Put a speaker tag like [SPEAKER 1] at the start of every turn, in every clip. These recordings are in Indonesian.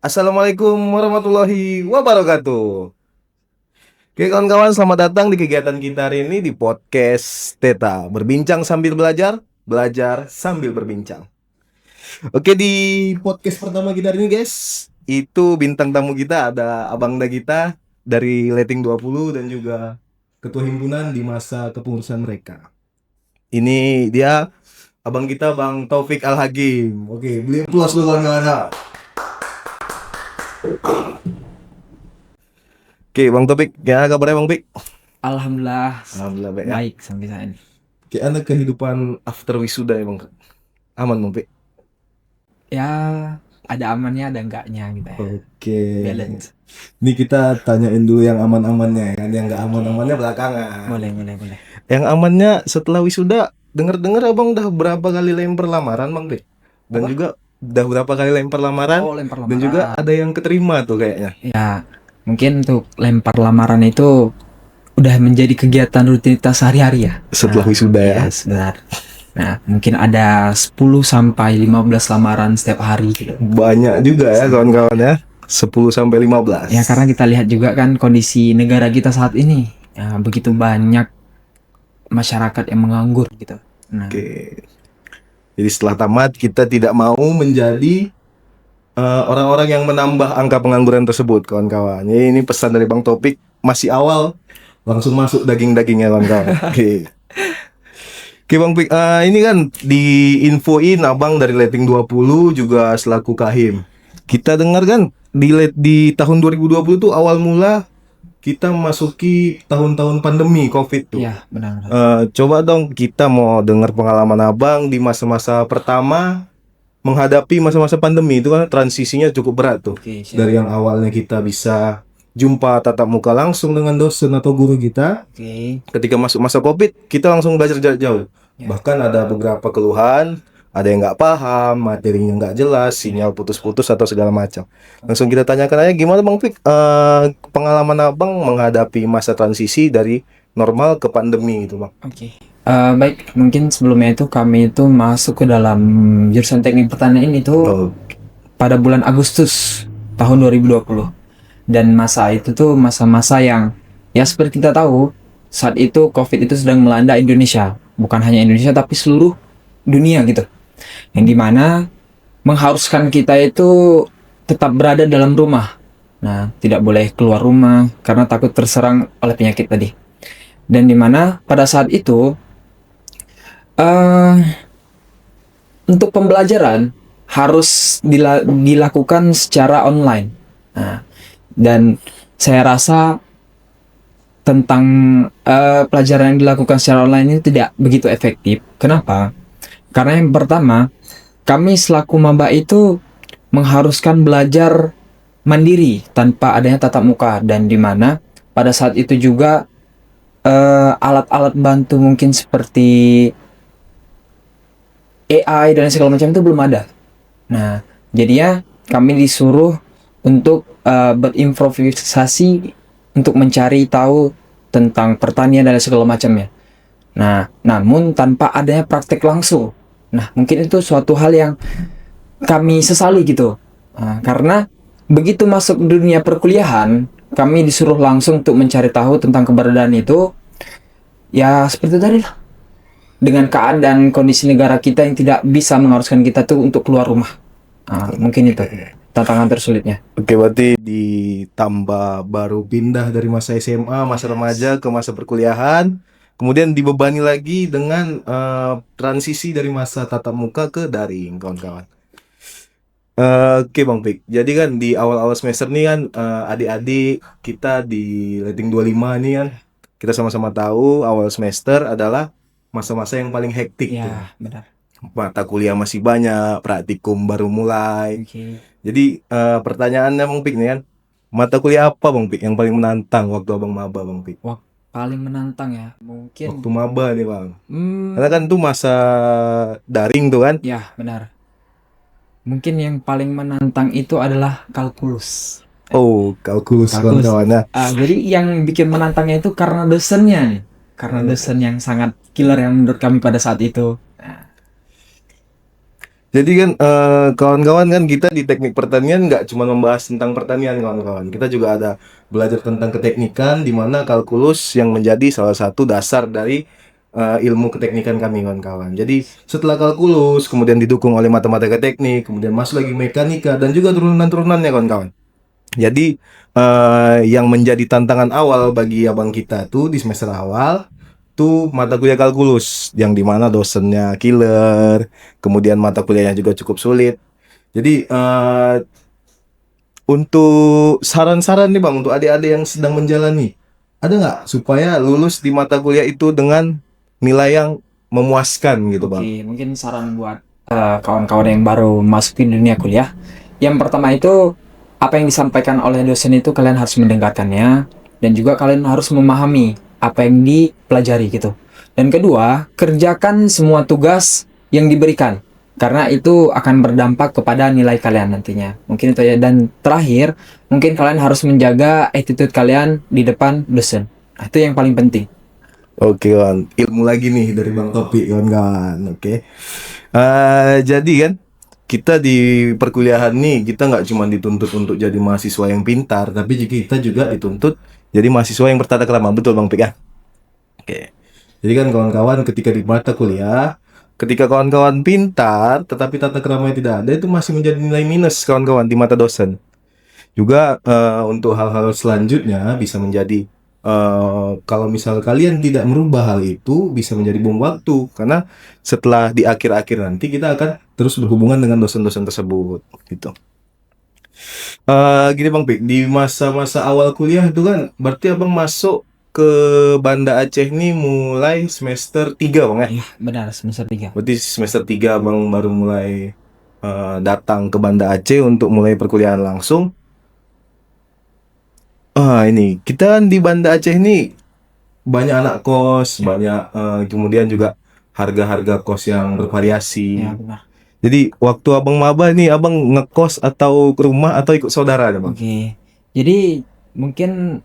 [SPEAKER 1] Assalamualaikum warahmatullahi wabarakatuh. Oke kawan-kawan, selamat datang di kegiatan kita hari ini di podcast Teta. Berbincang sambil belajar, belajar sambil berbincang. Oke, di podcast pertama kita hari ini guys, itu bintang tamu kita ada Abang Dagita dari Leting 20 dan juga Ketua Himpunan di masa kepengurusan mereka. Ini dia Abang kita, Bang Taufik Al-Hakim. Oke, beli plus dulu kawan-kawan. Oke, Bang Taufik, gimana kabarnya Bang Pik?
[SPEAKER 2] Alhamdulillah
[SPEAKER 1] Alhamdulillah baik ya.
[SPEAKER 2] baik sampai saat ini.
[SPEAKER 1] Gimana kehidupan after wisuda ya Bang? Aman Bang Pik?
[SPEAKER 2] Ya ada amannya ada enggaknya gitu ya.
[SPEAKER 1] Oke.
[SPEAKER 2] Balance.
[SPEAKER 1] Ini kita tanyain dulu yang aman-amannya kan, yang nggak aman-amannya belakangan.
[SPEAKER 2] Boleh.
[SPEAKER 1] Yang amannya setelah wisuda, dengar-dengar Abang udah berapa kali lempar lamaran Bang Pik? Dan
[SPEAKER 2] Apa?
[SPEAKER 1] juga udah berapa kali lempar lamaran?
[SPEAKER 2] Oh, lempar
[SPEAKER 1] Dan
[SPEAKER 2] lamaran.
[SPEAKER 1] juga ada yang keterima tuh kayaknya.
[SPEAKER 2] Ya, mungkin untuk lempar lamaran itu udah menjadi kegiatan rutinitas sehari-hari ya.
[SPEAKER 1] Setelah wisuda ya.
[SPEAKER 2] Yes, benar. Nah, mungkin ada 10 sampai 15 lamaran setiap hari gitu.
[SPEAKER 1] Banyak juga ya kawan-kawan ya. 10 sampai 15.
[SPEAKER 2] Ya, karena kita lihat juga kan kondisi negara kita saat ini. Ya, begitu banyak masyarakat yang menganggur gitu. Nah,
[SPEAKER 1] Oke. Jadi setelah tamat kita tidak mau menjadi orang-orang yang menambah angka pengangguran tersebut, kawan-kawan. Ini pesan dari Bang Topik, masih awal, langsung masuk daging-dagingnya, kawan-kawan. Oke. Oke Bang Pik, ini kan diinfoin Abang dari Leting 20 juga selaku Kahim. Kita dengar kan di tahun 2020 tuh awal mula kita memasuki tahun-tahun pandemi Covid tuh.
[SPEAKER 2] ya benar.
[SPEAKER 1] Coba dong kita mau dengar pengalaman Abang di masa-masa pertama menghadapi masa-masa pandemi itu kan transisinya cukup berat tuh.
[SPEAKER 2] Oke, siap.
[SPEAKER 1] Dari yang awalnya kita bisa jumpa tatap muka langsung dengan dosen atau guru kita,
[SPEAKER 2] Oke.
[SPEAKER 1] ketika masuk masa Covid kita langsung belajar jarak jauh.
[SPEAKER 2] Ya.
[SPEAKER 1] Bahkan ada beberapa keluhan, ada yang nggak paham, materinya nggak jelas, sinyal putus-putus atau segala macam. Langsung kita tanyakan aja gimana Bang Fik, pengalaman Abang menghadapi masa transisi dari normal ke pandemi itu Bang.
[SPEAKER 2] Oke. Baik, mungkin sebelumnya itu kami itu masuk ke dalam jurusan teknik pertanian itu
[SPEAKER 1] Oh,
[SPEAKER 2] pada bulan Agustus tahun 2020. Dan masa itu tuh masa-masa yang ya seperti kita tahu, saat itu COVID itu sedang melanda Indonesia. Bukan hanya Indonesia tapi seluruh dunia gitu. Yang dimana mengharuskan kita itu tetap berada dalam rumah. Nah, tidak boleh keluar rumah karena takut terserang oleh penyakit tadi. Dan dimana pada saat itu untuk pembelajaran harus dilakukan secara online. Nah, dan saya rasa tentang pelajaran yang dilakukan secara online ini tidak begitu efektif. Kenapa? Karena yang pertama, kami selaku maba itu mengharuskan belajar mandiri tanpa adanya tatap muka, dan di mana pada saat itu juga alat-alat bantu mungkin seperti AI dan segala macam itu belum ada. Nah, jadinya kami disuruh untuk berimprovisasi untuk mencari tahu tentang pertanian dan segala macamnya. Nah, namun tanpa adanya praktek langsung. Nah, mungkin itu suatu hal yang kami sesali gitu. Karena begitu masuk dunia perkuliahan, kami disuruh langsung untuk mencari tahu tentang keberadaan itu. Ya, seperti tadi lah. Dengan keadaan kondisi negara kita yang tidak bisa mengharuskan kita tuh untuk keluar rumah. Mungkin itu tantangan tersulitnya.
[SPEAKER 1] Oke, berarti ditambah baru pindah dari masa SMA, masa remaja ke masa perkuliahan, kemudian dibebani lagi dengan transisi dari masa tatap muka ke daring, kawan-kawan. Oke Bang Pik, jadi kan di awal-awal semester nih kan adik-adik kita di Leting 25 nih kan, kita sama-sama tahu awal semester adalah masa-masa yang paling hektik tuh.
[SPEAKER 2] Ya, benar.
[SPEAKER 1] Mata kuliah masih banyak, praktikum baru mulai.
[SPEAKER 2] Oke.
[SPEAKER 1] Jadi pertanyaannya Bang Pik nih kan, mata kuliah apa Bang Pik yang paling menantang waktu Abang maba Bang Pik?
[SPEAKER 2] Wah, paling menantang ya. Mungkin
[SPEAKER 1] Waktu maba nih Bang. Karena kan tuh masa daring tuh kan.
[SPEAKER 2] ya, benar. Mungkin yang paling menantang itu adalah kalkulus.
[SPEAKER 1] Oh, kalkulus
[SPEAKER 2] Kalkulus.
[SPEAKER 1] kawan-kawan ya.
[SPEAKER 2] Jadi yang bikin menantangnya itu karena dosennya nih. Karena dosen yang sangat killer yang menurut kami pada saat itu.
[SPEAKER 1] Jadi kan kawan-kawan kan kita di teknik pertanian nggak cuma membahas tentang pertanian kawan-kawan. Kita juga ada belajar tentang keteknikan di mana kalkulus yang menjadi salah satu dasar dari ilmu keteknikan kami kawan-kawan. Jadi setelah kalkulus kemudian didukung oleh matematika teknik, kemudian masuk lagi mekanika dan juga turunan-turunannya kawan-kawan. Jadi yang menjadi tantangan awal bagi abang kita tuh di semester awal tuh mata kuliah kalkulus yang dimana dosennya killer, kemudian mata kuliahnya juga cukup sulit. Jadi untuk saran-saran nih bang untuk adik-adik yang sedang menjalani, ada nggak supaya lulus di mata kuliah itu dengan nilai yang memuaskan gitu bang?
[SPEAKER 2] Oke, mungkin saran buat kawan-kawan yang baru masuk di dunia kuliah. Yang pertama itu apa yang disampaikan oleh dosen itu kalian harus mendengarkannya dan juga kalian harus memahami apa yang dipelajari gitu. Dan kedua, kerjakan semua tugas yang diberikan karena itu akan berdampak kepada nilai kalian nantinya. Mungkin itu ya. Dan terakhir, mungkin kalian harus menjaga attitude kalian di depan dosen. Nah, itu yang paling penting.
[SPEAKER 1] Oke kawan, ilmu lagi nih dari bang Topik kawan-kawan. Oke. Jadi kan kita di perkuliahan nih kita nggak cuma dituntut untuk jadi mahasiswa yang pintar, tapi juga kita juga dituntut jadi mahasiswa yang bertata krama, betul bang Pik ya? Oke. Jadi kan kawan-kawan ketika di mata kuliah, ketika kawan-kawan pintar tetapi tata keramanya tidak ada itu masih menjadi nilai minus kawan-kawan di mata dosen. Juga untuk hal-hal selanjutnya bisa menjadi kalau misal kalian tidak merubah hal itu bisa menjadi bom waktu karena setelah di akhir-akhir nanti kita akan terus berhubungan dengan dosen-dosen tersebut gitu. Gini Bang Pik, di masa-masa awal kuliah itu kan berarti Abang masuk ke Banda Aceh ini mulai semester 3 Bang ya?
[SPEAKER 2] Iya, benar, semester 3.
[SPEAKER 1] Berarti semester 3 Abang baru mulai datang ke Banda Aceh untuk mulai perkuliahan langsung. Ini kita kan di Banda Aceh ini banyak anak kos, banyak kemudian juga harga-harga kos yang bervariasi.
[SPEAKER 2] Ya, benar.
[SPEAKER 1] Jadi waktu abang maba nih, abang ngekos atau ke rumah atau ikut saudara nih bang?
[SPEAKER 2] Oke. Jadi mungkin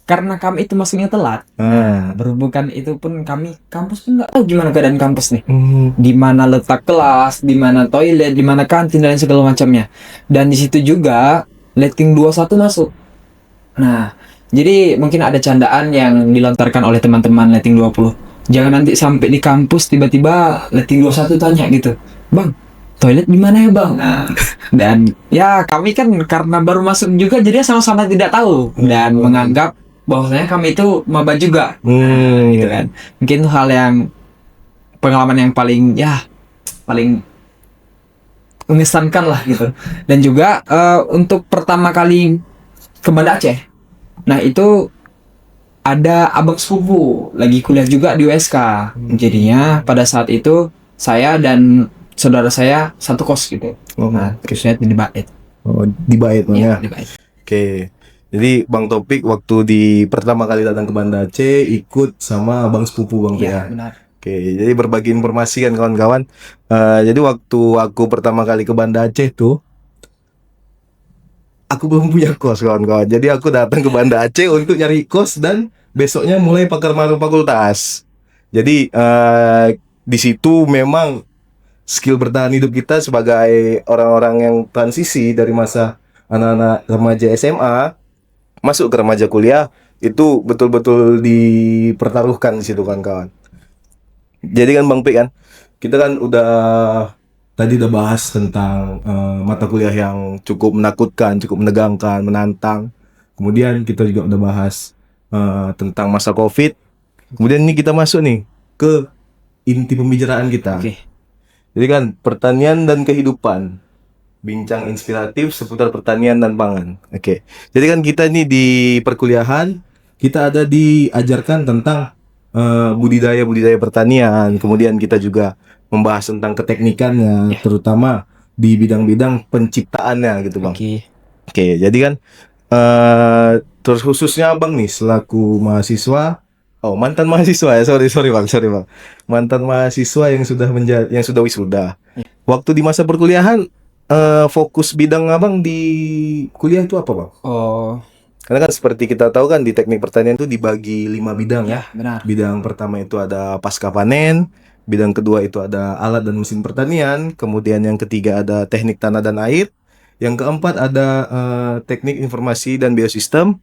[SPEAKER 2] karena kami itu masuknya telat.
[SPEAKER 1] Ah.
[SPEAKER 2] Berhubungan itu pun kami kampus pun nggak tahu gimana keadaan kampus nih.
[SPEAKER 1] Hmm.
[SPEAKER 2] Di mana letak kelas, di mana toilet, di mana kantin dan segala macamnya. Dan di situ juga letting 21 masuk. Nah, jadi mungkin ada candaan yang dilontarkan oleh teman-teman letting 20. Jangan nanti sampai di kampus tiba-tiba letting 21 tanya gitu. Bang, toilet di mana ya, Bang? Dan ya kami kan karena baru masuk juga jadi sama-sama tidak tahu dan menganggap bahwasanya kami itu maba juga. Gitu kan. Mungkin itu hal yang pengalaman yang paling mengesankan lah gitu. Dan juga untuk pertama kali ke Banda Aceh. Nah, itu ada abang sepupu lagi kuliah juga di USK. Jadinya pada saat itu saya dan saudara saya satu kos gitu. Nah, kosnya di Bait.
[SPEAKER 1] Oh, di Bait Bang, ya.
[SPEAKER 2] Di Bait.
[SPEAKER 1] Oke. Jadi Bang Topik waktu di pertama kali datang ke Banda Aceh ikut sama Bang sepupu Bang
[SPEAKER 2] Iya,
[SPEAKER 1] ya.
[SPEAKER 2] benar.
[SPEAKER 1] Oke, jadi berbagi informasi kan kawan-kawan. Jadi waktu aku pertama kali ke Banda Aceh tuh aku belum punya kos kawan-kawan. Jadi aku datang ke Banda Aceh untuk nyari kos dan besoknya mulai pakar maru fakultas. Jadi di situ memang skill bertahan hidup kita sebagai orang-orang yang transisi dari masa anak-anak remaja SMA masuk ke remaja kuliah itu betul-betul dipertaruhkan di situ kan kawan. Jadi kan Bang Pik kan, kita kan tadi udah bahas tentang mata kuliah yang cukup menakutkan, cukup menegangkan, menantang. Kemudian kita juga udah bahas tentang masa COVID. Kemudian ini kita masuk nih ke inti pembicaraan kita.
[SPEAKER 2] Oke.
[SPEAKER 1] Jadi kan pertanian dan kehidupan. Bincang inspiratif seputar pertanian dan pangan. Oke. Jadi kan kita nih di perkuliahan kita ada diajarkan tentang budidaya pertanian. Kemudian kita juga membahas tentang keteknikannya, terutama di bidang-bidang penciptaannya gitu bang. Oke. Jadi kan terus khususnya abang nih selaku mahasiswa. Oh, mantan mahasiswa ya. Sorry bang. Mantan mahasiswa yang sudah wisuda. Waktu di masa perkuliahan fokus bidang abang di kuliah itu apa bang?
[SPEAKER 2] Oh,
[SPEAKER 1] Karena kan seperti kita tahu kan di teknik pertanian itu dibagi 5 bidang ya.
[SPEAKER 2] benar.
[SPEAKER 1] Bidang pertama itu ada pasca panen, Bidang kedua itu ada alat dan mesin pertanian. Kemudian yang ketiga ada teknik tanah dan air. Yang keempat ada teknik informasi dan biosistem.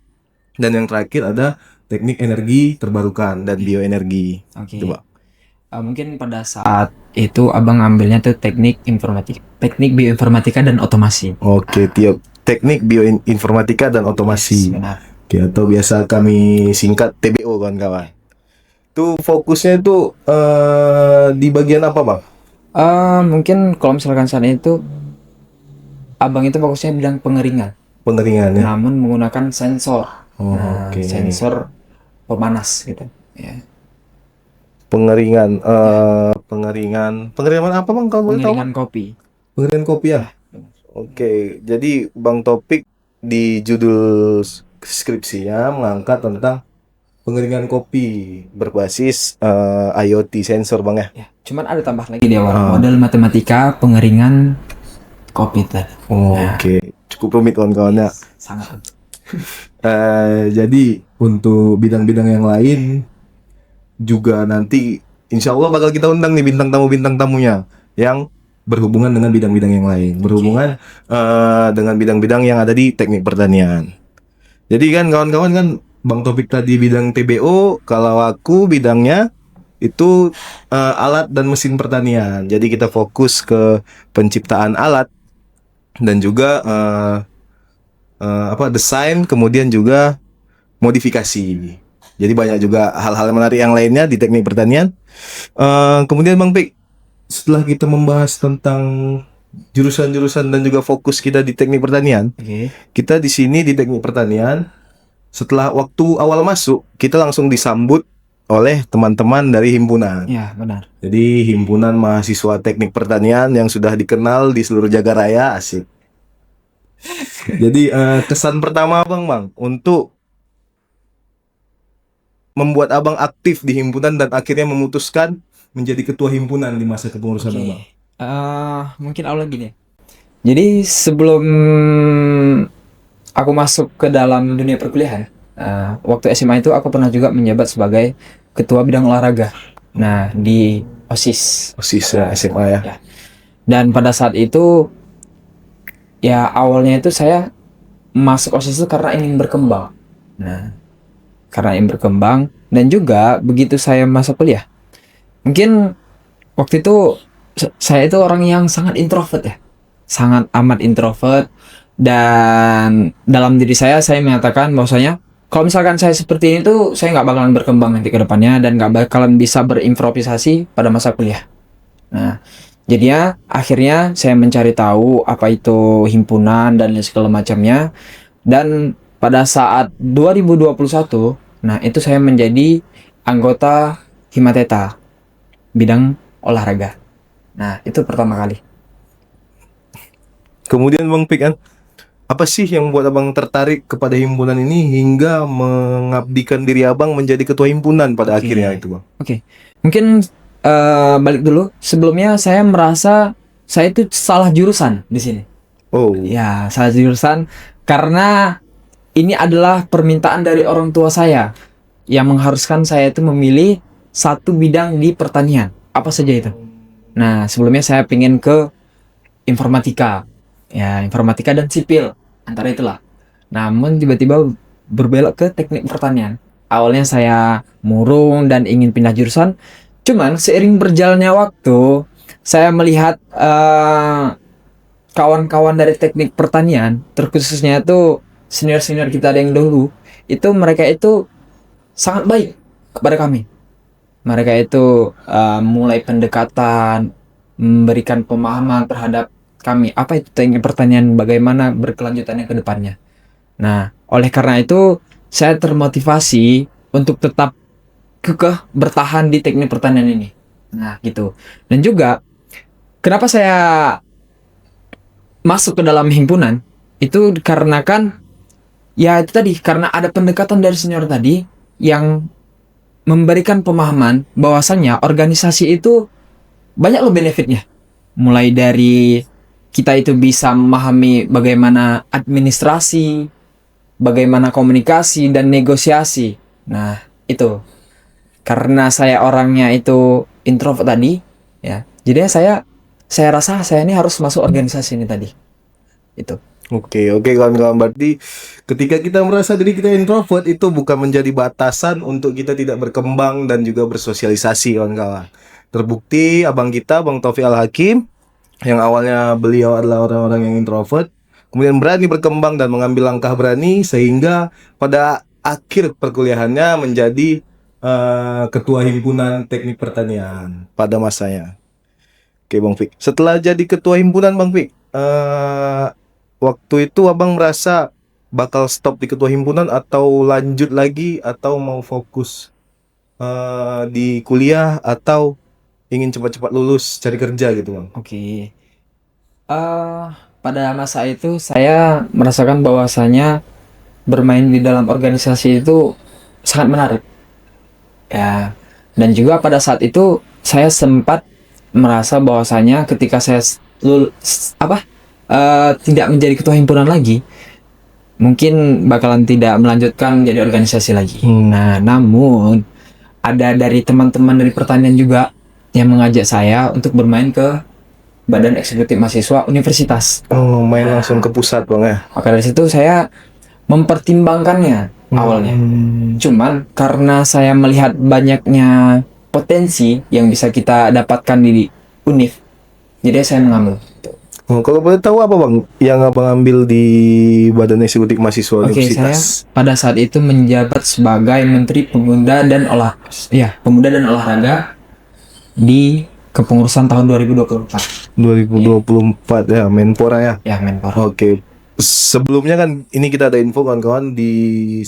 [SPEAKER 1] Dan yang terakhir ada teknik energi terbarukan dan bioenergi.
[SPEAKER 2] Oke.
[SPEAKER 1] Itu, Bang.
[SPEAKER 2] Mungkin pada saat itu abang ngambilnya tuh teknik bioinformatika dan otomasi.
[SPEAKER 1] Oke, tiap teknik bioinformatika dan otomasi.
[SPEAKER 2] Yes, benar.
[SPEAKER 1] Oke, atau biasa kami singkat TBO kawan-kawan. Itu fokusnya itu di bagian apa, Bang?
[SPEAKER 2] Mungkin kalau misalkan saat itu abang itu fokusnya bidang pengeringan,
[SPEAKER 1] Pengeringan ya.
[SPEAKER 2] namun menggunakan sensor.
[SPEAKER 1] Oh,
[SPEAKER 2] Nah,
[SPEAKER 1] oke.
[SPEAKER 2] sensor pemanas gitu. Ya.
[SPEAKER 1] Pengeringan pengeringan apa, Bang, kalau boleh tahu?
[SPEAKER 2] Pengeringan kopi.
[SPEAKER 1] Pengeringan kopi ya. Oke, jadi Bang Topik di judul skripsinya mengangkat tentang pengeringan kopi berbasis IoT sensor, Bang ya.
[SPEAKER 2] Ya, cuman ada tambah lagi di awal.
[SPEAKER 1] Ah.
[SPEAKER 2] Model matematika pengeringan kopi tadi.
[SPEAKER 1] Oke, cukup rumit kawan-kawan ya.
[SPEAKER 2] Sangat.
[SPEAKER 1] Jadi untuk bidang-bidang yang lain juga nanti insya Allah bakal kita undang nih bintang tamunya yang berhubungan dengan bidang-bidang yang lain, berhubungan dengan bidang-bidang yang ada di teknik pertanian. Jadi kan kawan-kawan kan Bang Topik tadi bidang TBO, kalau aku bidangnya itu alat dan mesin pertanian. Jadi kita fokus ke penciptaan alat dan juga desain, kemudian juga modifikasi. Jadi banyak juga hal-hal menarik yang lainnya di teknik pertanian. Kemudian Bang Pik, setelah kita membahas tentang jurusan-jurusan dan juga fokus kita di teknik pertanian,
[SPEAKER 2] Oke.
[SPEAKER 1] kita di sini di teknik pertanian, setelah waktu awal masuk, kita langsung disambut oleh teman-teman dari himpunan.
[SPEAKER 2] Ya, benar.
[SPEAKER 1] Jadi himpunan mahasiswa teknik pertanian yang sudah dikenal di seluruh jagat raya, asik. Jadi kesan pertama Bang untuk membuat Abang aktif di himpunan dan akhirnya memutuskan menjadi ketua himpunan di masa kepengurusan
[SPEAKER 2] Oke.
[SPEAKER 1] Abang.
[SPEAKER 2] Mungkin awal gini. Jadi sebelum aku masuk ke dalam dunia perkuliahan, waktu SMA itu aku pernah juga menjabat sebagai ketua bidang olahraga. Nah, di OSIS.
[SPEAKER 1] OSIS ya, SMA ya.
[SPEAKER 2] Ya. Dan pada saat itu ya awalnya itu saya masuk OSIS itu karena ingin berkembang. Nah, karena ingin berkembang dan juga begitu saya masuk kuliah. Mungkin waktu itu saya itu orang yang sangat introvert ya. Sangat amat introvert, dan dalam diri saya menyatakan bahwasanya kalau misalkan saya seperti ini tuh saya nggak bakalan berkembang nanti ke depannya dan nggak bakalan bisa berimprovisasi pada masa kuliah. Nah, jadinya akhirnya saya mencari tahu apa itu himpunan dan segala macamnya, dan pada saat 2021, nah itu saya menjadi anggota Himateta bidang olahraga. Nah, itu pertama kali.
[SPEAKER 1] Kemudian Bang Pik kan, apa sih yang membuat Abang tertarik kepada himpunan ini hingga mengabdikan diri Abang menjadi ketua himpunan pada
[SPEAKER 2] Oke.
[SPEAKER 1] akhirnya itu Bang?
[SPEAKER 2] Oke. Mungkin balik dulu. Sebelumnya saya merasa saya itu salah jurusan di sini.
[SPEAKER 1] Oh,
[SPEAKER 2] Ya, salah jurusan karena ini adalah permintaan dari orang tua saya yang mengharuskan saya itu memilih satu bidang di pertanian. Apa saja itu? Nah, sebelumnya saya pengen ke informatika. Ya, informatika dan sipil, antara itulah. Namun tiba-tiba berbelok ke teknik pertanian. Awalnya saya murung dan ingin pindah jurusan. Cuman seiring berjalannya waktu, saya melihat kawan-kawan dari teknik pertanian, terkhususnya itu senior-senior kita yang dulu, itu mereka itu sangat baik kepada kami. Mereka itu mulai pendekatan, memberikan pemahaman terhadap kami, apa itu teknik pertanian, bagaimana berkelanjutannya ke depannya. Nah, oleh karena itu saya termotivasi untuk tetap kekeh bertahan di teknik pertanian ini. Nah, gitu. Dan juga kenapa saya masuk ke dalam himpunan itu dikarenakan ya itu tadi, karena ada pendekatan dari senior tadi yang memberikan pemahaman bahwasannya organisasi itu banyak loh benefitnya. Mulai dari kita itu bisa memahami bagaimana administrasi, bagaimana komunikasi dan negosiasi. Nah, itu karena saya orangnya itu introvert tadi, ya. Jadi saya rasa saya ini harus masuk organisasi ini tadi. Itu.
[SPEAKER 1] Oke, kawan-kawan. Berarti ketika kita merasa diri kita introvert itu bukan menjadi batasan untuk kita tidak berkembang dan juga bersosialisasi, kawan-kawan. Terbukti abang kita, Bang Taufik Al-Hakim, yang awalnya beliau adalah orang-orang yang introvert, kemudian berani berkembang dan mengambil langkah berani sehingga pada akhir perkuliahannya menjadi ketua himpunan teknik pertanian pada masanya. Oke, Bang Fik. Setelah jadi ketua himpunan, Bang Fik, waktu itu abang merasa bakal stop di ketua himpunan atau lanjut lagi atau mau fokus di kuliah atau ingin cepat-cepat lulus cari kerja gitu, Bang?
[SPEAKER 2] Oke. Pada masa itu saya merasakan bahwasanya bermain di dalam organisasi itu sangat menarik. Ya. Dan juga pada saat itu saya sempat merasa bahwasanya ketika saya tidak menjadi ketua himpunan lagi, mungkin bakalan tidak melanjutkan menjadi organisasi lagi. Nah, namun ada dari teman-teman dari pertanian juga yang mengajak saya untuk bermain ke Badan Eksekutif Mahasiswa Universitas.
[SPEAKER 1] Oh, main langsung ke pusat, Bang ya.
[SPEAKER 2] Maka dari situ saya mempertimbangkannya awalnya. Cuman karena saya melihat banyaknya potensi yang bisa kita dapatkan di UNIF, jadi saya mengambil.
[SPEAKER 1] Oh, kalau boleh tahu apa, Bang, yang abang ambil di Badan Eksekutif Mahasiswa
[SPEAKER 2] Oke, saya
[SPEAKER 1] Universitas?
[SPEAKER 2] pada saat itu menjabat sebagai Menteri Pemuda dan Olahraga di kepengurusan tahun 2024.
[SPEAKER 1] 2024 ya, Menpora ya.
[SPEAKER 2] Ya, Menpora.
[SPEAKER 1] Oke. Sebelumnya kan ini kita ada info kawan-kawan di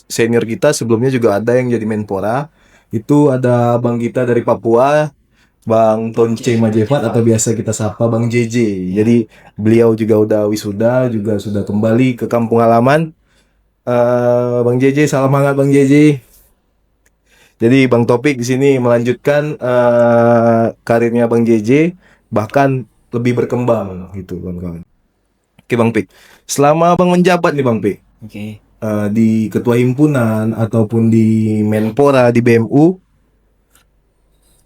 [SPEAKER 1] senior kita sebelumnya juga ada yang jadi Menpora. Itu ada Bang kita dari Papua, Bang Tonce Majevat atau biasa kita sapa Bang JJ. Jadi beliau juga udah wisuda, juga sudah kembali ke kampung halaman. Bang JJ, salam hangat Bang JJ. Jadi Bang Topik di sini melanjutkan karirnya Bang JJ, bahkan lebih berkembang gitu kawan-kawan. Oke Bang Pik, selama Abang menjabat nih Bang Pik,
[SPEAKER 2] Oke.
[SPEAKER 1] di ketua himpunan ataupun di Menpora di BMU,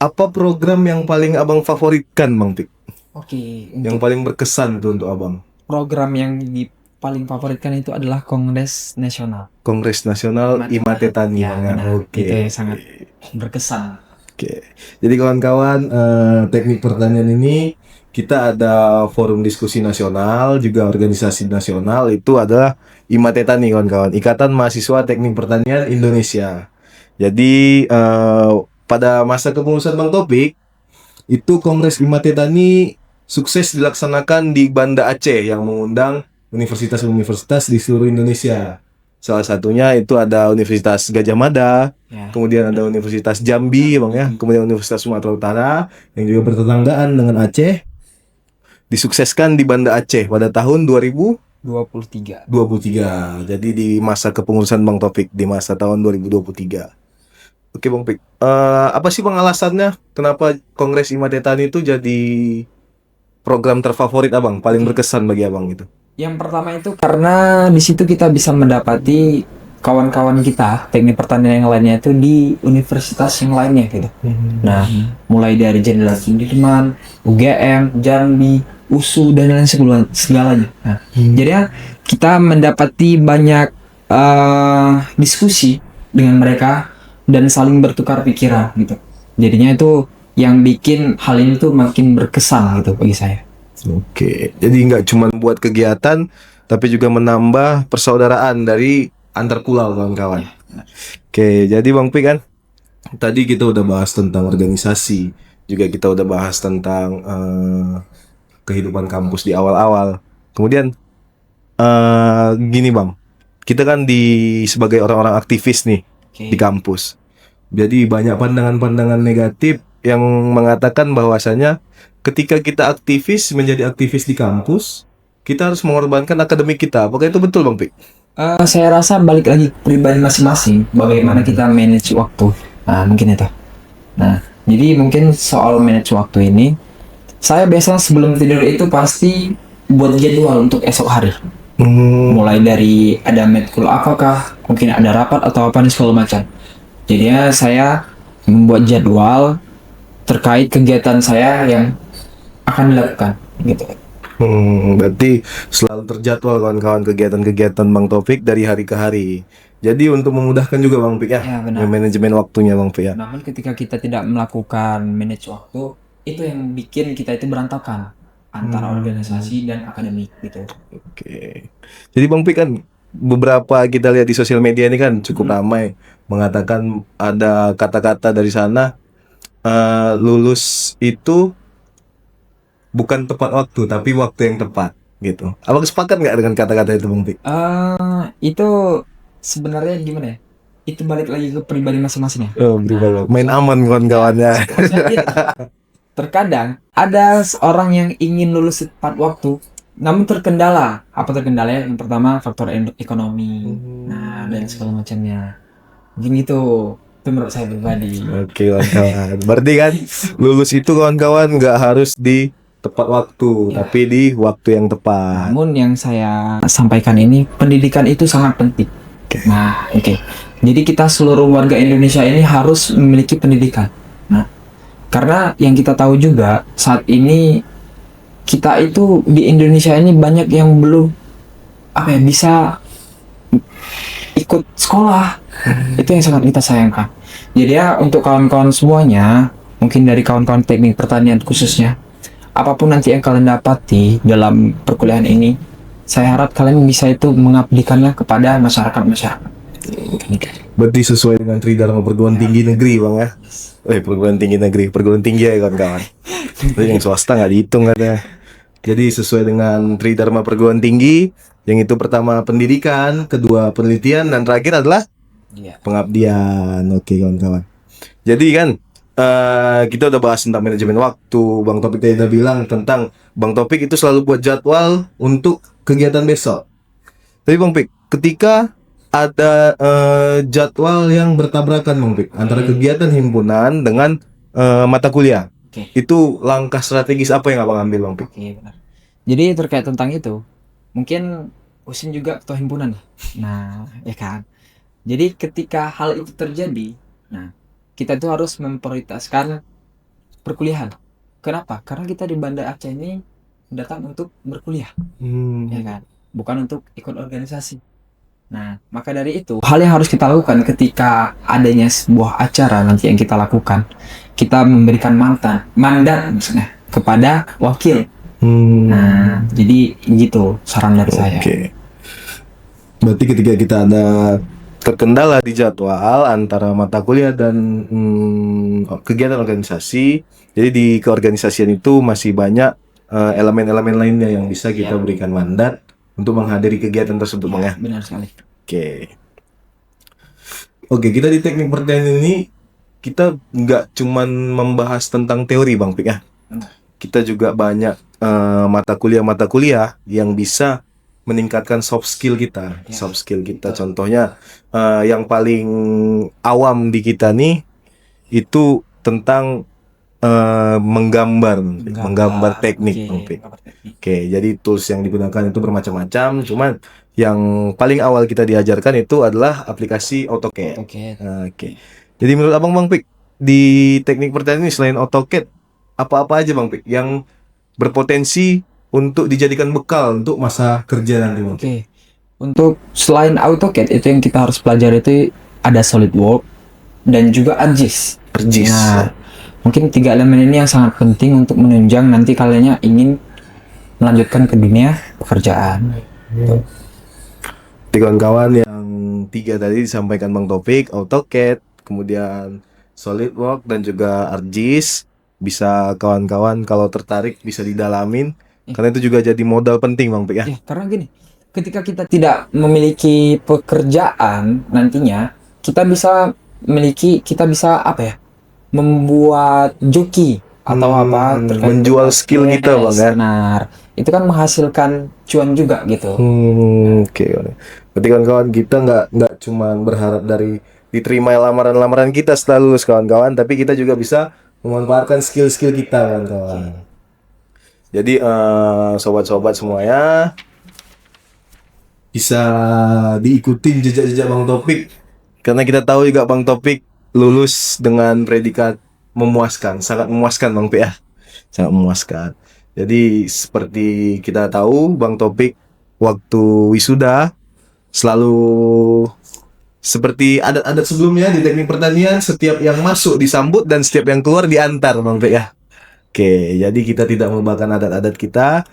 [SPEAKER 1] apa program yang paling Abang favoritkan Bang Pik?
[SPEAKER 2] Oke,
[SPEAKER 1] Yang paling berkesan tuh untuk Abang?
[SPEAKER 2] program yang paling favoritkan itu adalah Kongres Nasional.
[SPEAKER 1] Kongres Nasional Imate Tani.
[SPEAKER 2] Ya,
[SPEAKER 1] Bang, ya?
[SPEAKER 2] benar.
[SPEAKER 1] Oke.
[SPEAKER 2] Itu yang sangat berkesan.
[SPEAKER 1] Oke. Jadi kawan-kawan, teknik pertanian ini kita ada forum diskusi nasional, juga organisasi nasional, itu adalah Imate Tani kawan-kawan, Ikatan Mahasiswa Teknik Pertanian Indonesia. Jadi pada masa kepengurusan Bang Topik, itu Kongres Imate Tani sukses dilaksanakan di Banda Aceh yang mengundang universitas-universitas di seluruh Indonesia. Salah satunya itu ada Universitas Gajah Mada,
[SPEAKER 2] Ya.
[SPEAKER 1] kemudian ada Universitas Jambi, Bang ya, kemudian Universitas Sumatera Utara yang juga bertetanggaan dengan Aceh. Disukseskan di Banda Aceh pada tahun 2023.
[SPEAKER 2] 23.
[SPEAKER 1] Jadi di masa kepengurusan Bang Taufik di masa tahun 2023. Oke Bang Pik, apa sih Bang alasannya kenapa Kongres Imate Tani itu jadi program terfavorit Abang, paling berkesan bagi Abang itu?
[SPEAKER 2] Yang pertama itu karena di situ kita bisa mendapati kawan-kawan kita teknik pertanian yang lainnya itu di universitas yang lainnya gitu. Nah, mulai dari Jenderal Sudirman, UGM, Jambi, USU dan lain segalanya. Nah, jadi kita mendapati banyak diskusi dengan mereka dan saling bertukar pikiran gitu. Jadinya itu yang bikin hal ini tuh makin berkesan gitu bagi saya.
[SPEAKER 1] Oke, jadi nggak cuma buat kegiatan, tapi juga menambah persaudaraan dari antar pulau kawan-kawan. Oke, jadi Bang Pik kan, tadi kita udah bahas tentang organisasi, juga kita udah bahas tentang kehidupan kampus di awal-awal. Kemudian gini Bang, kita kan sebagai orang-orang aktivis nih di kampus. Jadi banyak pandangan-pandangan negatif yang mengatakan bahwasanya ketika kita aktivis menjadi aktivis di kampus, kita harus mengorbankan akademik kita. Apakah itu betul Bang Pik?
[SPEAKER 2] Saya rasa balik lagi ke pribadi masing-masing, bagaimana kita manage waktu. Nah, mungkin itu. Nah, jadi mungkin soal manage waktu ini, saya biasanya sebelum tidur itu pasti buat jadwal untuk esok hari. Mulai dari ada matkul apakah, mungkin ada rapat atau apa nih segala macam. Jadi saya membuat jadwal terkait kegiatan saya yang akan dilakukan gitu.
[SPEAKER 1] Berarti selalu terjadwal kawan-kawan kegiatan-kegiatan Bang Taufik dari hari ke hari. Jadi untuk memudahkan juga Bang Pik ya,
[SPEAKER 2] Ya, benar.
[SPEAKER 1] manajemen waktunya Bang Pik ya.
[SPEAKER 2] Namun ketika kita tidak melakukan manage waktu, itu yang bikin kita itu berantakan antara organisasi dan akademik gitu.
[SPEAKER 1] Oke. Jadi Bang Pik kan beberapa kita lihat di sosial media ini kan cukup ramai mengatakan ada kata-kata dari sana, lulus itu bukan tepat waktu tapi waktu yang tepat gitu. Abang sepakat nggak dengan kata-kata itu Bang Pik?
[SPEAKER 2] Itu sebenarnya gimana ya? Itu balik lagi ke pribadi masing-masing ya.
[SPEAKER 1] Oh, berubah. Main aman kawan-kawannya.
[SPEAKER 2] Maksudnya gini, terkadang ada orang yang ingin lulus tepat waktu, namun terkendala. Apa terkendalanya? Yang pertama faktor ekonomi, nah dan segala macamnya. Mungkin gitu. Itu menurut saya pribadi.
[SPEAKER 1] Oke kawan-kawan. Berarti kan lulus itu kawan-kawan nggak harus di tepat waktu,
[SPEAKER 2] Ya.
[SPEAKER 1] tapi di waktu yang tepat.
[SPEAKER 2] Namun yang saya sampaikan ini, pendidikan itu sangat penting. Nah, oke. Jadi kita seluruh warga Indonesia ini harus memiliki pendidikan. Nah, karena yang kita tahu juga saat ini kita itu di Indonesia ini banyak yang belum bisa ikut sekolah. Itu yang sangat kita sayangkan. Jadi ya untuk kawan-kawan semuanya, mungkin dari kawan-kawan teknik pertanian khususnya, apapun nanti yang kalian dapati dalam perkuliahan ini, saya harap kalian bisa itu mengabdikannya kepada masyarakat.
[SPEAKER 1] Berarti sesuai dengan Tridharma Perguruan Tinggi Negeri Bang ya. Perguruan tinggi negeri, perguruan tinggi ya kawan-kawan. Jadi yang swasta nggak dihitung katanya. Jadi sesuai dengan Tridharma Perguruan Tinggi, yang itu pertama pendidikan, kedua penelitian, dan terakhir adalah
[SPEAKER 2] Iya.
[SPEAKER 1] pengabdian. Oke kawan-kawan. Jadi kan kita udah bahas tentang manajemen waktu. Bang Topik tadi udah bilang tentang Bang Topik itu selalu buat jadwal untuk kegiatan besok. Tapi Bang Pik, ketika ada jadwal yang bertabrakan Bang Pik antara kegiatan himpunan dengan mata kuliah,
[SPEAKER 2] Oke.
[SPEAKER 1] itu langkah strategis apa yang Abang ambil Bang Pik?
[SPEAKER 2] Oke, benar. Jadi terkait tentang itu, mungkin Usin juga ketua himpunan. Nah, ya kan. Jadi ketika hal itu terjadi, nah kita tuh harus memprioritaskan perkuliahan. Kenapa? Karena kita di Banda Aceh ini datang untuk berkuliah, ya kan, bukan untuk ikut organisasi. Nah, maka dari itu, hal yang harus kita lakukan ketika adanya sebuah acara nanti yang kita lakukan, kita memberikan mandat misalnya kepada wakil. Nah, jadi gitu saran dari saya.
[SPEAKER 1] Oke. Berarti ketika kita ada terkendala di jadwal antara mata kuliah dan kegiatan organisasi, jadi di keorganisasian itu masih banyak elemen-elemen lainnya yang bisa kita berikan mandat untuk menghadiri kegiatan tersebut Bang ya.
[SPEAKER 2] Benar sekali.
[SPEAKER 1] Oke, kita di teknik pertanian ini kita nggak cuman membahas tentang teori Bang Pik ya. Kita juga banyak mata kuliah yang bisa meningkatkan soft skill kita. Contohnya yang paling awam di kita nih itu tentang menggambar teknik Bang Pik. Oke, jadi tools yang digunakan itu bermacam-macam, cuman yang paling awal kita diajarkan itu adalah aplikasi AutoCAD. Oke. Jadi menurut Abang Bang Pik, di teknik pertanian ini selain AutoCAD, apa-apa aja Bang Pik yang berpotensi untuk dijadikan bekal untuk masa kerja nanti Bang Pik?
[SPEAKER 2] Oke. Untuk selain AutoCAD itu yang kita harus pelajari itu ada SolidWorks dan juga ArcGIS. Nah, mungkin 3 elemen ini yang sangat penting untuk menunjang nanti kalian ingin melanjutkan ke dunia pekerjaan.
[SPEAKER 1] Kawan-kawan yang 3 tadi disampaikan Bang Taufik, AutoCAD, kemudian SolidWorks dan juga ArcGIS, bisa kawan-kawan kalau tertarik bisa didalamin karena itu juga jadi modal penting Bang Pik ya.
[SPEAKER 2] Ya, karena gini, ketika kita tidak memiliki pekerjaan nantinya, kita bisa membuat joki atau terkait
[SPEAKER 1] menjual
[SPEAKER 2] dengan
[SPEAKER 1] skill kita Bang ya.
[SPEAKER 2] Benar. Itu kan menghasilkan cuan juga gitu.
[SPEAKER 1] Oke. Berarti kawan-kawan kita nggak cuma berharap dari diterima lamaran-lamaran kita setelah lulus kawan-kawan, tapi kita juga bisa memanfaatkan skill-skill kita kawan-kawan. Jadi sobat-sobat semuanya bisa diikutin jejak-jejak Bang Topik, karena kita tahu juga Bang Topik lulus dengan predikat memuaskan, sangat memuaskan Bang Pik ya. Sangat memuaskan. Jadi seperti kita tahu Bang Topik waktu wisuda selalu seperti adat-adat sebelumnya di teknik pertanian, setiap yang masuk disambut dan setiap yang keluar diantar Bang Pik ya. Oke, jadi kita tidak melupakan adat-adat kita.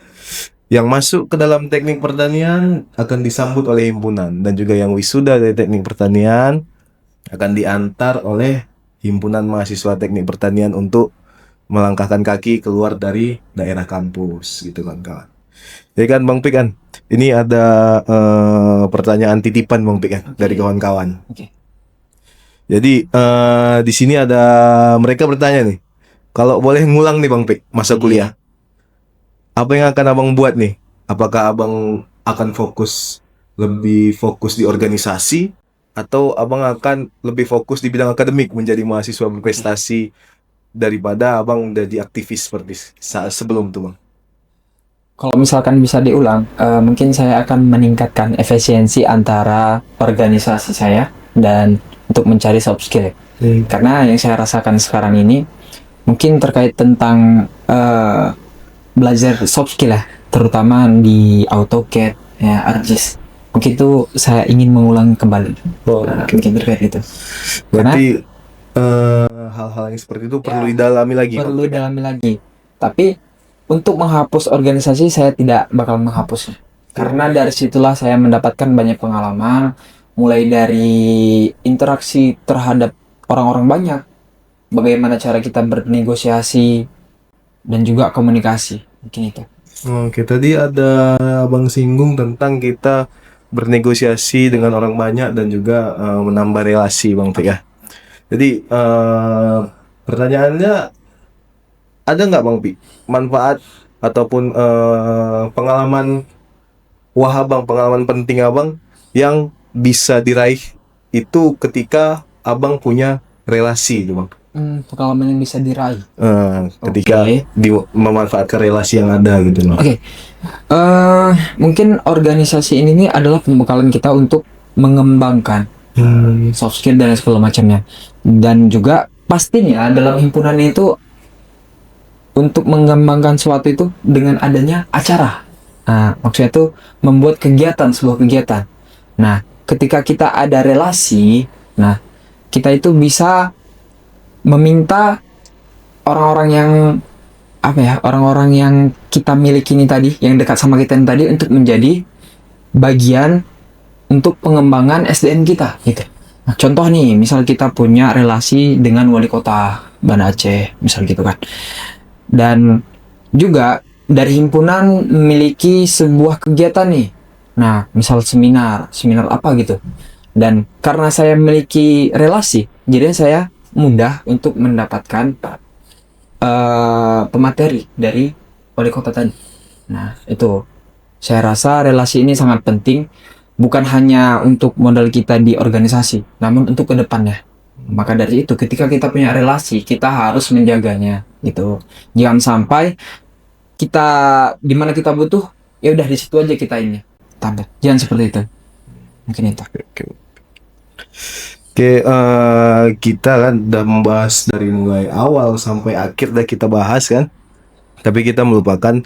[SPEAKER 1] Yang masuk ke dalam teknik pertanian akan disambut oleh himpunan, dan juga yang wisuda dari teknik pertanian akan diantar oleh himpunan mahasiswa teknik pertanian untuk melangkahkan kaki keluar dari daerah kampus gitu kan kawan. Jadi kan Bang Pik kan, ini ada pertanyaan titipan Bang Pik kan dari kawan-kawan.
[SPEAKER 2] Oke.
[SPEAKER 1] Jadi di sini ada mereka bertanya nih, kalau boleh ngulang nih Bang Pik masa kuliah, apa yang akan abang buat nih? Apakah abang akan lebih fokus di organisasi, atau abang akan lebih fokus di bidang akademik menjadi mahasiswa berprestasi daripada abang jadi aktivis seperti saat sebelum tuh Bang?
[SPEAKER 2] Kalau misalkan bisa diulang, mungkin saya akan meningkatkan efisiensi antara organisasi saya dan untuk mencari soft skill. Karena yang saya rasakan sekarang ini mungkin terkait tentang belajar soft skill ya, terutama di AutoCAD, ya, ArcGIS. Mungkin itu saya ingin mengulang kembali. Mungkin terkait itu.
[SPEAKER 1] Berarti hal-hal yang seperti itu perlu didalami lagi.
[SPEAKER 2] Perlu didalami lagi. Tapi untuk menghapus organisasi saya tidak bakal menghapusnya. Karena dari situlah saya mendapatkan banyak pengalaman, mulai dari interaksi terhadap orang-orang banyak, bagaimana cara kita bernegosiasi, dan juga komunikasi. Mungkin itu.
[SPEAKER 1] Oke, tadi ada abang singgung tentang kita bernegosiasi dengan orang banyak dan juga menambah relasi Bang Pik ya. Jadi pertanyaannya, ada nggak Bang Pik manfaat ataupun pengalaman pengalaman penting abang yang bisa diraih itu ketika abang punya relasi itu Bang?
[SPEAKER 2] Pengalaman yang bisa diraih.
[SPEAKER 1] Ketika memanfaatkan relasi yang ada gitu loh.
[SPEAKER 2] Oke. Mungkin organisasi ini nih adalah pembekalan kita untuk mengembangkan soft skill dan segala macamnya. Dan juga pastinya dalam himpunan itu untuk mengembangkan suatu itu dengan adanya acara. Nah, maksudnya itu membuat sebuah kegiatan. Nah, ketika kita ada relasi, nah kita itu bisa meminta orang-orang yang kita miliki ini tadi, yang dekat sama kita ini tadi, untuk menjadi bagian untuk pengembangan SDM kita gitu. Nah, contoh nih, misal kita punya relasi dengan wali kota Banda Aceh, misal gitu kan. Dan juga dari himpunan memiliki sebuah kegiatan nih. Nah, misal seminar apa gitu. Dan karena saya memiliki relasi, jadi saya mudah untuk mendapatkan pemateri dari wali kota tadi. Nah, itu saya rasa relasi ini sangat penting, bukan hanya untuk modal kita di organisasi, namun untuk kedepannya. Maka dari itu, ketika kita punya relasi, kita harus menjaganya gitu. Jangan sampai kita di mana kita butuh, ya udah di situ aja kita ini tampil. Jangan seperti itu. Mungkin itu.
[SPEAKER 1] Oke, kita kan udah membahas dari mulai awal sampai akhir udah kita bahas kan. Tapi kita melupakan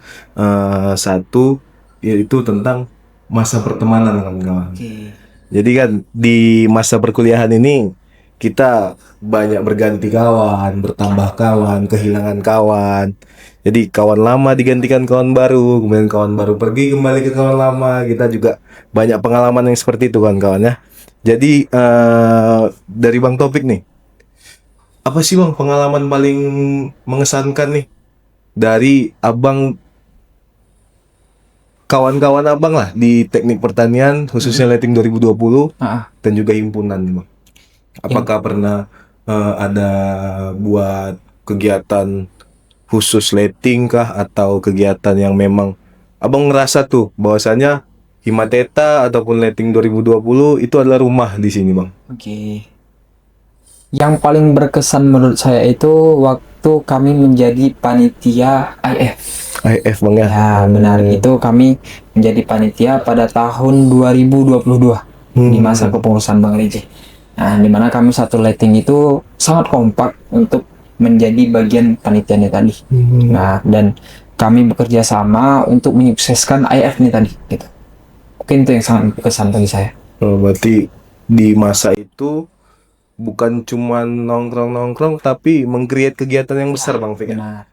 [SPEAKER 1] satu, yaitu tentang masa pertemanan kawan-kawan. Jadi kan di masa perkuliahan ini kita banyak berganti kawan, bertambah kawan, kehilangan kawan. Jadi kawan lama digantikan kawan baru, kemudian kawan baru pergi kembali ke kawan lama. Kita juga banyak pengalaman yang seperti itu kawan-kawan ya. Jadi dari Bang Topik nih, apa sih Bang pengalaman paling mengesankan nih dari abang, kawan-kawan abang lah di teknik pertanian, khususnya Leting 2020 dan juga himpunan nih Bang? Apakah pernah ada buat kegiatan khusus Leting kah, atau kegiatan yang memang abang ngerasa tuh bahwasanya Himateta ataupun Leting 2020 itu adalah rumah di sini Bang?
[SPEAKER 2] Oke. Yang paling berkesan menurut saya itu waktu kami menjadi panitia IF.
[SPEAKER 1] IF Bang ya?
[SPEAKER 2] Ya benar, itu kami menjadi panitia pada tahun 2022 di masa kepengurusan Bang Riji. Nah, dimana kami satu Leting itu sangat kompak untuk menjadi bagian panitianya tadi. Nah, dan kami bekerja sama untuk menyukseskan IF nih tadi gitu. Mungkin itu yang sangat berkesan bagi saya.
[SPEAKER 1] Oh, berarti di masa itu bukan cuma nongkrong-nongkrong tapi meng-create kegiatan yang besar Bang Fik ya?
[SPEAKER 2] Benar.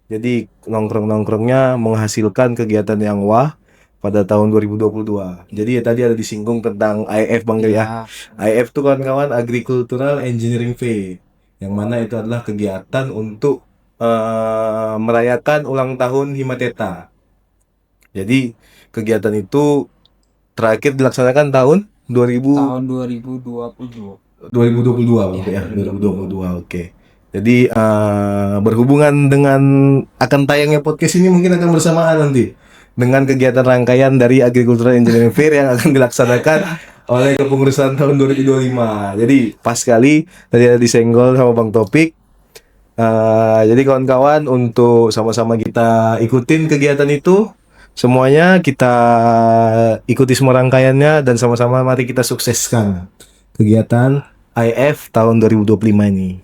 [SPEAKER 1] Jadi nongkrong-nongkrongnya menghasilkan kegiatan yang wah pada tahun 2022. Jadi ya tadi ada disinggung tentang IF Bang Fik ya. IF itu kawan-kawan Agricultural Engineering Fair, yang mana itu adalah kegiatan untuk merayakan ulang tahun Himateta. Jadi kegiatan itu terakhir dilaksanakan tahun 2000
[SPEAKER 2] Tahun 2022.
[SPEAKER 1] 2022 Bang Pi, ya 2022 oke. Jadi berhubungan dengan akan tayangnya podcast ini mungkin akan bersamaan nanti dengan kegiatan rangkaian dari Agricultural Engineering Fair yang akan dilaksanakan oleh kepengurusan tahun 2025. Jadi pas sekali tadi ada disenggol sama Bang Topik. Jadi kawan-kawan untuk sama-sama kita ikutin kegiatan itu, semuanya kita ikuti semua rangkaiannya dan sama-sama mari kita sukseskan kegiatan IF tahun 2025 ini.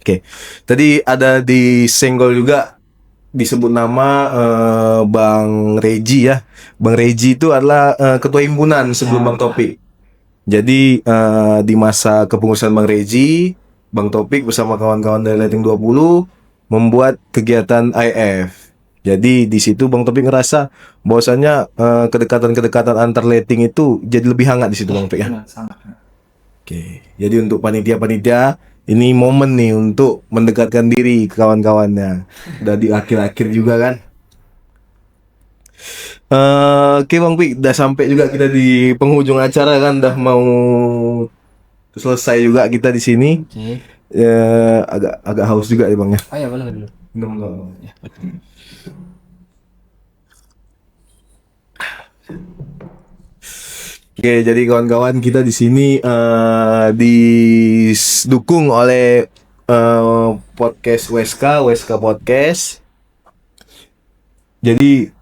[SPEAKER 1] Oke. Tadi ada disenggol juga disebut nama Bang Reji ya. Bang Reji itu adalah ketua himpunan sebelum Bang Topik. Jadi di masa kepengurusan Bang Reji, Bang Topik bersama kawan-kawan dari Lighting 20 membuat kegiatan IF. Jadi di situ Bang Topik ngerasa bahwasannya kedekatan-kedekatan antar lighting itu jadi lebih hangat di situ Bang Topik ya.
[SPEAKER 2] Benar, sangat.
[SPEAKER 1] Oke, jadi untuk panitia-panitia ini momen nih untuk mendekatkan diri ke kawan-kawannya. Udah di akhir-akhir juga kan. Oke Bang Pik, udah sampai juga kita di penghujung acara kan, udah mau selesai juga kita di sini.
[SPEAKER 2] Oke.
[SPEAKER 1] Agak haus juga ya Bang ya.
[SPEAKER 2] Oh ya, boleh dulu.
[SPEAKER 1] Minum dulu.
[SPEAKER 2] Ya.
[SPEAKER 1] Oke, jadi kawan-kawan kita di sini didukung oleh podcast WSK Podcast. Jadi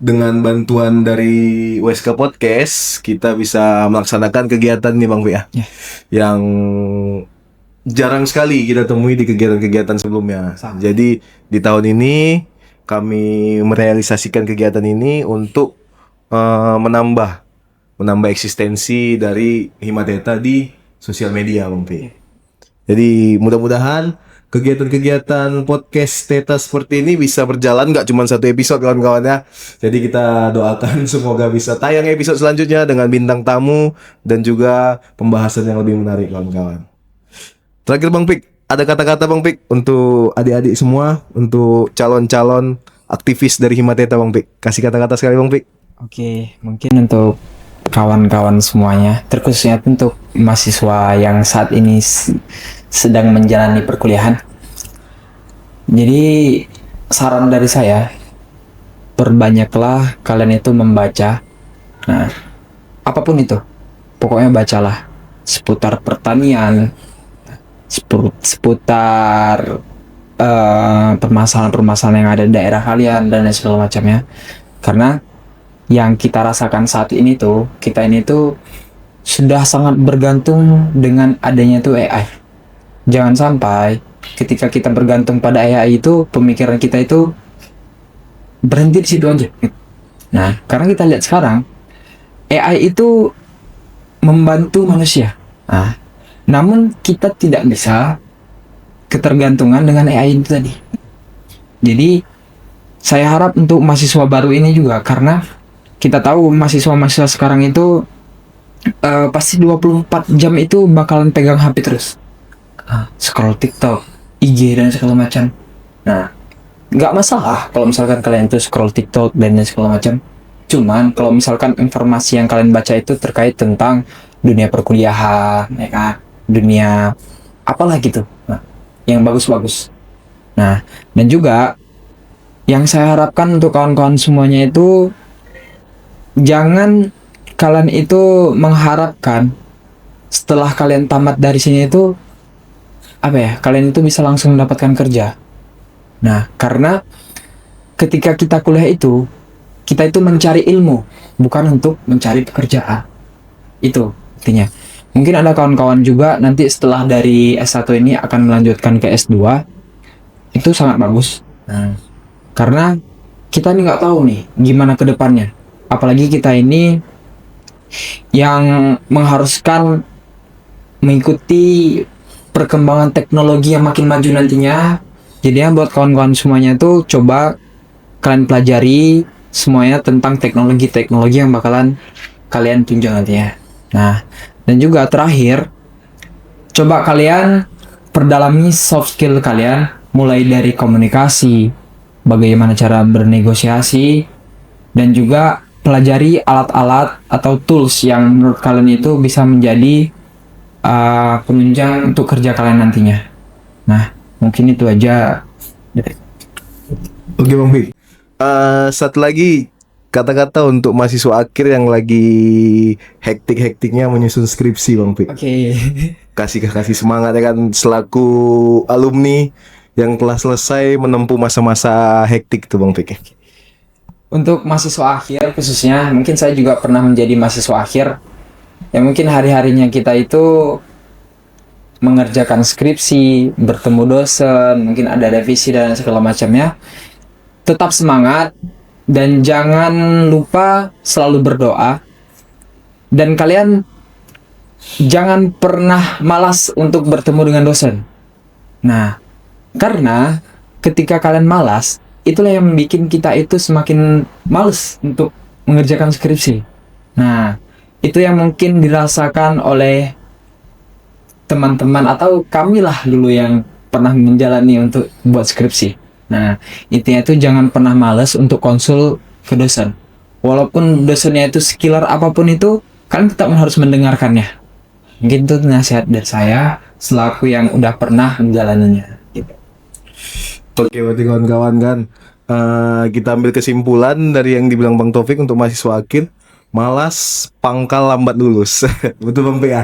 [SPEAKER 1] dengan bantuan dari WSK Podcast kita bisa melaksanakan kegiatan nih Bang Fi ya.
[SPEAKER 2] Ya.
[SPEAKER 1] Yang jarang sekali kita temui di kegiatan-kegiatan sebelumnya.
[SPEAKER 2] Sama.
[SPEAKER 1] Jadi di tahun ini kami merealisasikan kegiatan ini untuk menambah eksistensi dari Himateta di sosial media Bang Pi. Jadi mudah-mudahan kegiatan-kegiatan podcast Teta seperti ini bisa berjalan nggak cuma satu episode kawan-kawan ya. Jadi kita doakan semoga bisa tayang episode selanjutnya dengan bintang tamu dan juga pembahasan yang lebih menarik kawan-kawan. Terakhir Bang Pik, ada kata-kata Bang Pik untuk adik-adik semua, untuk calon-calon aktivis dari Himateta Bang Pik. Kasih kata-kata sekali Bang Pik.
[SPEAKER 2] Oke, mungkin untuk kawan-kawan semuanya, terkhususnya untuk mahasiswa yang saat ini sedang menjalani perkuliahan. Jadi saran dari saya, perbanyaklah kalian itu membaca. Nah, apapun itu, pokoknya bacalah seputar pertanian, seputar permasalahan-permasalahan yang ada di daerah kalian dan segala macamnya. Karena yang kita rasakan saat ini tuh, kita ini tuh sudah sangat bergantung dengan adanya tuh AI. Jangan sampai ketika kita bergantung pada AI itu, pemikiran kita itu berhenti di situ aja. Nah, karena kita lihat sekarang, AI itu membantu manusia. Nah, namun kita tidak bisa ketergantungan dengan AI itu tadi. Jadi, saya harap untuk mahasiswa baru ini juga, karena kita tahu mahasiswa-mahasiswa sekarang itu pasti 24 jam itu bakalan pegang HP terus. Scroll TikTok, IG dan segala macam. Nah, nggak masalah kalau misalkan kalian itu scroll TikTok dan segala macam. Cuman kalau misalkan informasi yang kalian baca itu terkait tentang dunia perkuliahan, ya kan, dunia apalah gitu. Nah, yang bagus-bagus. Nah, dan juga yang saya harapkan untuk kawan-kawan semuanya itu, jangan kalian itu mengharapkan setelah kalian tamat dari sini itu kalian itu bisa langsung mendapatkan kerja. Nah, karena ketika kita kuliah itu, kita itu mencari ilmu, bukan untuk mencari pekerjaan. Itu intinya. Mungkin ada kawan-kawan juga nanti setelah dari S1 ini akan melanjutkan ke S2, itu sangat bagus. Nah, karena kita ini nggak tahu nih gimana ke depannya. Apalagi kita ini yang mengharuskan mengikuti perkembangan teknologi yang makin maju nantinya. Jadinya buat kawan-kawan semuanya tuh coba kalian pelajari semuanya tentang teknologi-teknologi yang bakalan kalian tunjang nantinya. Nah, dan juga terakhir, coba kalian perdalami soft skill kalian mulai dari komunikasi, bagaimana cara bernegosiasi, dan juga pelajari alat-alat atau tools yang menurut kalian itu bisa menjadi penunjang untuk kerja kalian nantinya. Nah, mungkin itu aja.
[SPEAKER 1] Oke Bang Pik. Satu lagi kata-kata untuk mahasiswa akhir yang lagi hektik-hektiknya menyusun skripsi Bang Pik.
[SPEAKER 2] Oke.
[SPEAKER 1] Kasih semangat ya kan selaku alumni yang telah selesai menempuh masa-masa hektik tuh Bang Pik.
[SPEAKER 2] Untuk mahasiswa akhir khususnya, mungkin saya juga pernah menjadi mahasiswa akhir. Ya mungkin hari-harinya kita itu mengerjakan skripsi, bertemu dosen, mungkin ada revisi dan segala macamnya. Tetap semangat dan jangan lupa selalu berdoa. Dan kalian jangan pernah malas untuk bertemu dengan dosen. Nah, karena ketika kalian malas, itulah yang membuat kita itu semakin malas untuk mengerjakan skripsi. Nah, itu yang mungkin dirasakan oleh teman-teman atau kamilah dulu yang pernah menjalani untuk buat skripsi. Nah, intinya itu jangan pernah malas untuk konsul ke dosen. Walaupun dosennya itu sekiller apapun itu, kalian tetap harus mendengarkannya. Mungkin itu nasihat dari saya selaku yang udah pernah menjalaninya. Gitu.
[SPEAKER 1] Oke, berarti kawan-kawan kan kita ambil kesimpulan dari yang dibilang Bang Taufik untuk mahasiswa akhir, malas pangkal lambat lulus. Betul Bang Pik ya?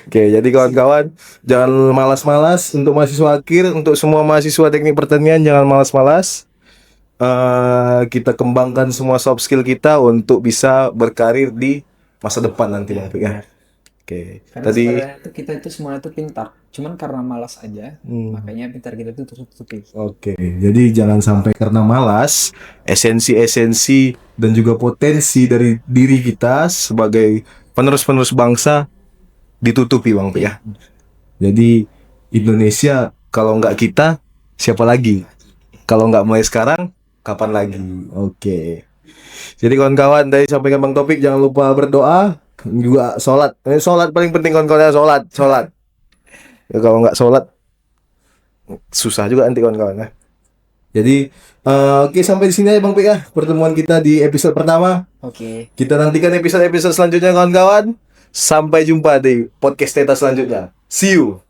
[SPEAKER 1] Oke, jadi kawan-kawan jangan malas-malas untuk mahasiswa akhir, untuk semua mahasiswa teknik pertanian jangan malas-malas. Kita kembangkan semua soft skill kita untuk bisa berkarir di masa depan nanti Bang Pik ya. Oke,
[SPEAKER 2] Karena
[SPEAKER 1] tadi
[SPEAKER 2] sebenarnya itu kita itu semua itu pintar, cuman karena malas aja, makanya pintar kita itu tutup-tutupi.
[SPEAKER 1] Oke, jadi jangan sampai karena malas, esensi-esensi dan juga potensi dari diri kita sebagai penerus-penerus bangsa ditutupi Bang Pik ya. Jadi Indonesia kalau nggak kita, siapa lagi? Kalau nggak mulai sekarang, kapan lagi? Oke. Jadi kawan-kawan, tadi sampaikan Bang Topik, jangan lupa berdoa, juga sholat. Sholat paling penting kawan-kawan, sholat. Ya, kalau nggak sholat, susah juga nanti kawan-kawan ya. Jadi oke, sampai di sini aja Bang Pik ya pertemuan kita di episode pertama.
[SPEAKER 2] Oke.
[SPEAKER 1] Kita nantikan episode-episode selanjutnya kawan-kawan. Sampai jumpa di podcast Teta selanjutnya. See you.